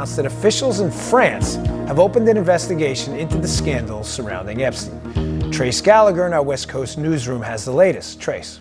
announced that officials in France have opened an investigation into the scandals surrounding Epstein. Trace Gallagher in our West Coast newsroom has the latest. Trace.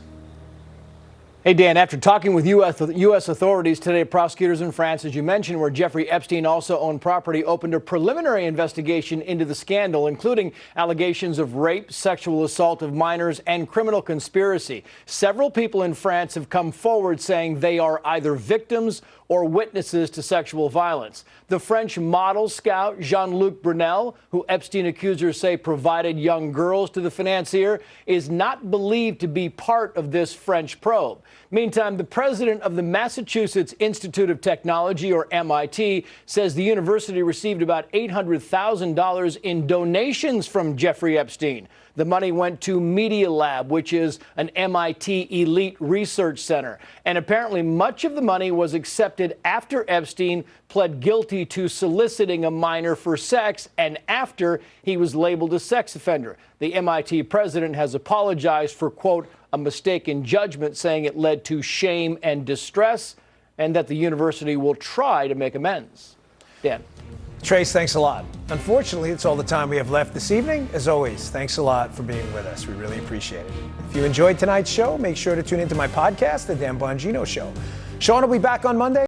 Hey, Dan, after talking with U.S. authorities today, prosecutors in France, as you mentioned, where Jeffrey Epstein also owned property, opened a preliminary investigation into the scandal, including allegations of rape, sexual assault of minors, and criminal conspiracy. Several people in France have come forward saying they are either victims or witnesses to sexual violence. The French model scout Jean-Luc Brunel, who Epstein accusers say provided young girls to the financier, is not believed to be part of this French probe. Meantime, the president of the Massachusetts Institute of Technology, or MIT, says the university received about $800,000 in donations from Jeffrey Epstein. The money went to Media Lab, which is an MIT elite research center. And apparently much of the money was accepted after Epstein pled guilty to soliciting a minor for sex and after he was labeled a sex offender. The MIT president has apologized for, quote, a mistaken judgment, saying it led to shame and distress, and that the university will try to make amends. Dan. Trace, thanks a lot. Unfortunately, it's all the time we have left this evening. As always, thanks a lot for being with us. We really appreciate it. If you enjoyed tonight's show, make sure to tune into my podcast, The Dan Bongino Show. Sean will be back on Monday.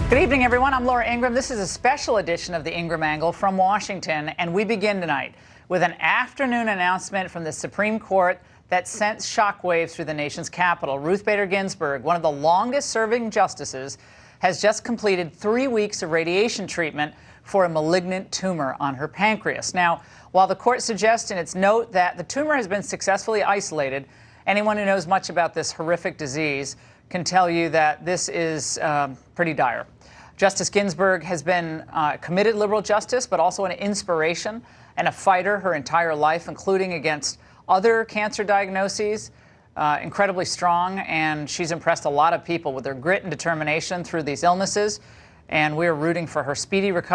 Good evening, everyone. I'm Laura Ingraham. This is a special edition of the Ingraham Angle from Washington, and we begin tonight with an afternoon announcement from the Supreme Court that sent shockwaves through the nation's capital. Ruth Bader Ginsburg, one of the longest-serving justices, has just completed 3 weeks of radiation treatment for a malignant tumor on her pancreas. Now, while the court suggests in its note that the tumor has been successfully isolated, anyone who knows much about this horrific disease can tell you that this is pretty dire. Justice Ginsburg has been a committed liberal justice, but also an inspiration and a fighter her entire life, including against other cancer diagnoses. Incredibly strong, and she's impressed a lot of people with her grit and determination through these illnesses, and we're rooting for her speedy recovery.